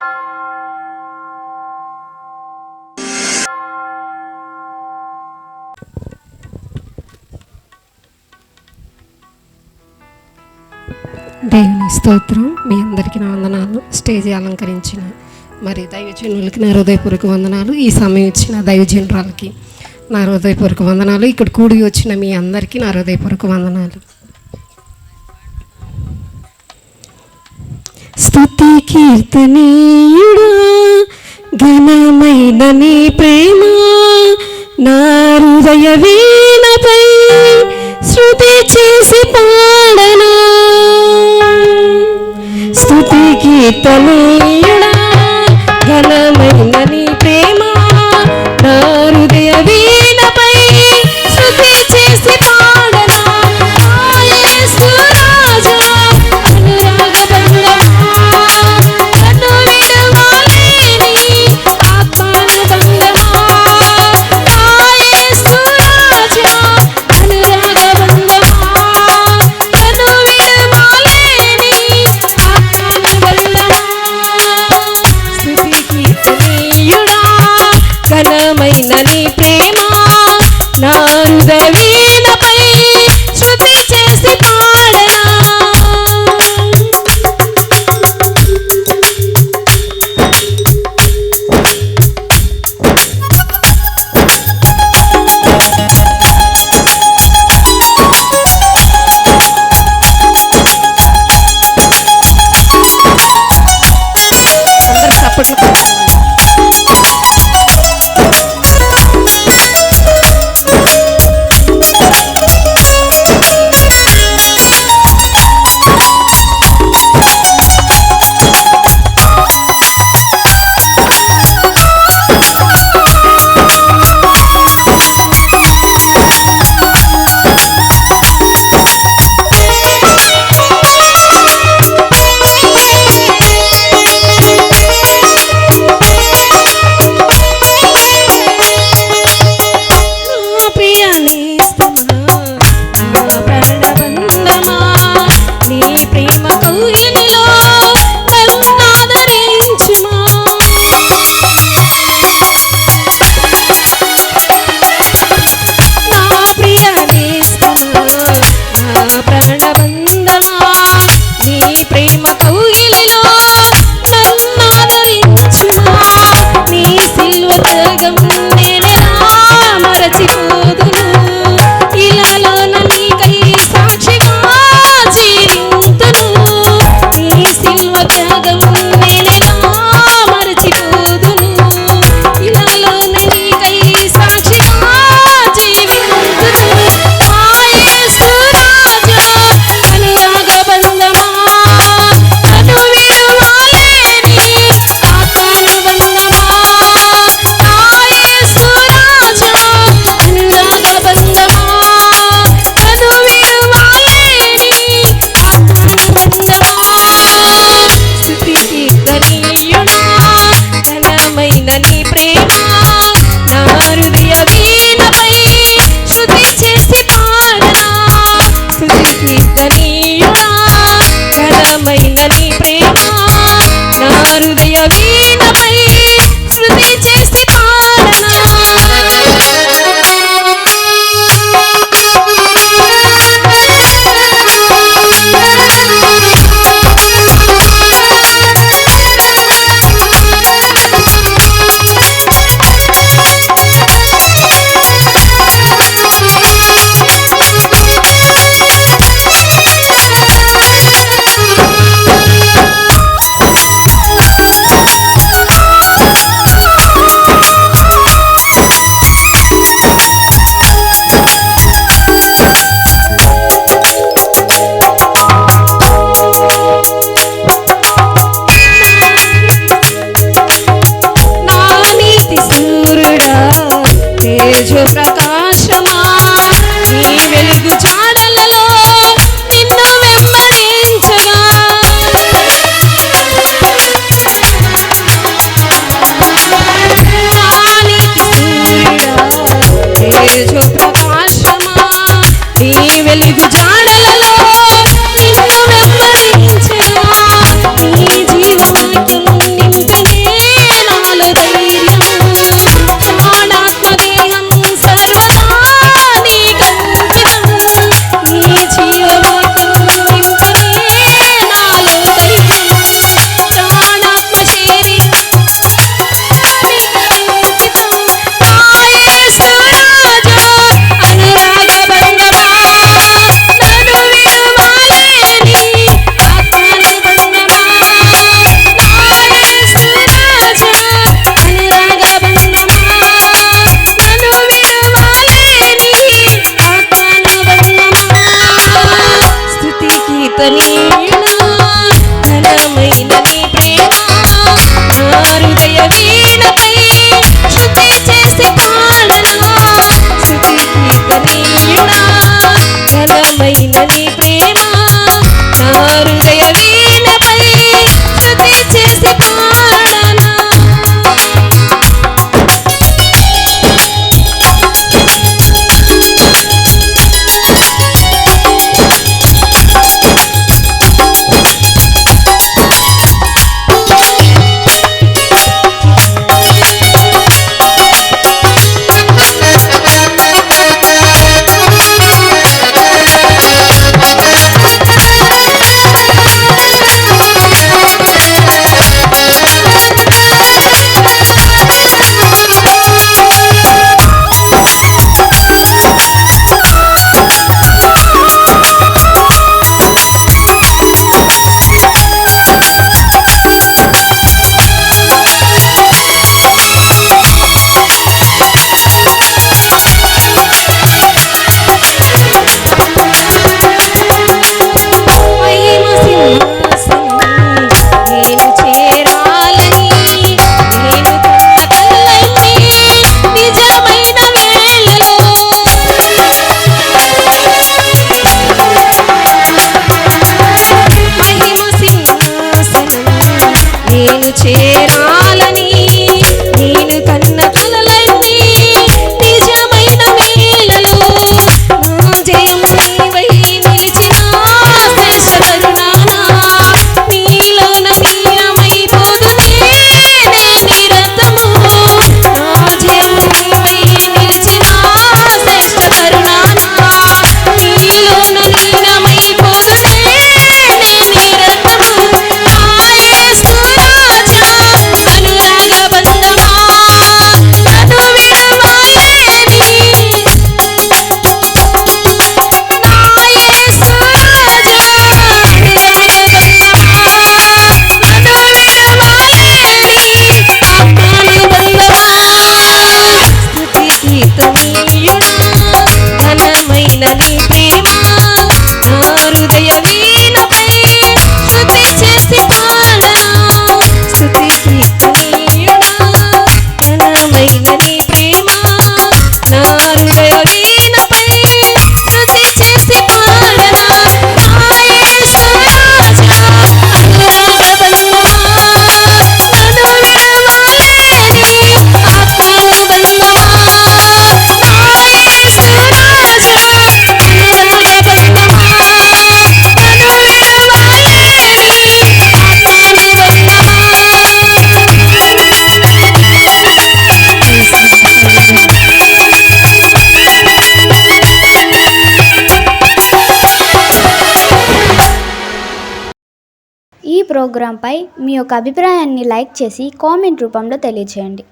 దేవుని స్తోత్రం. మీ అందరికీ నా వందనాలు. స్టేజీ అలంకరించిన మరి దైవజనులకి నా హృదయపూర్వక వందనాలు. ఈ సమయం ఇచ్చిన దైవజనురాలకి నా హృదయపూర్వక వందనాలు. ఇక్కడ కూడి వచ్చిన మీ అందరికీ నా హృదయపూర్వక వందనాలు. స్తుతి కీర్తనీయుడా, ఘనమైన నీ ప్రేమ నా హృదయ వీణపై శృతి చేసి పాడనా. స్తుతి కీర్తనీయుడా, ఘనమైన నీ ప్రేమ నా హృదయ వీణపై శృతి చేసి పాడనా. యేసు రాజా అనురాగ బంధమా, నన్ను వెంబడించెనా నీ జీవవాక్యము నింపి నేను చేరాలని నేను కన్న కలలన్నీ నిజమైన వేళలో నా జయము నీవై నిలిచిన శ్రేష్ఠ తరుణానా నీలోన లీనమైపోతునే నే నిరతము నా జయము నీవై నిలిచిన శ్రేష్ఠ తరుణానా నీలోన లీనమైపోతునే నే నిరతము నా యేసు రాజా అనురాగ బంధమా నన్ను విడువలేని నా యేసు రాజా అనురాగ బంధమా నన్ను విడువలేని ఆత్మానుబంధమా స్తుతి కీర్తనీయుడా ఘనమైన నీ ప్రేమ నా హృదయ వీణపై స్తుతి చేసి పాడనా స్తుతి కీర్తనీయుడా ఘనమైన నీ ప్రేమ నా హృదయ వీణపై స్తుతి చేసి పాడనా నా యేసు రాజా అనురాగ బంధమా నన్ను విడువలేని ఆత్మానుబంధమా నా యేసు రాజా అనురాగ బంధమా నన్ను విడువలేని ఈ ప్రోగ్రాంపై మీ యొక్క అభిప్రాయాన్ని లైక్ చేసి కామెంట్ రూపంలో తెలియజేయండి.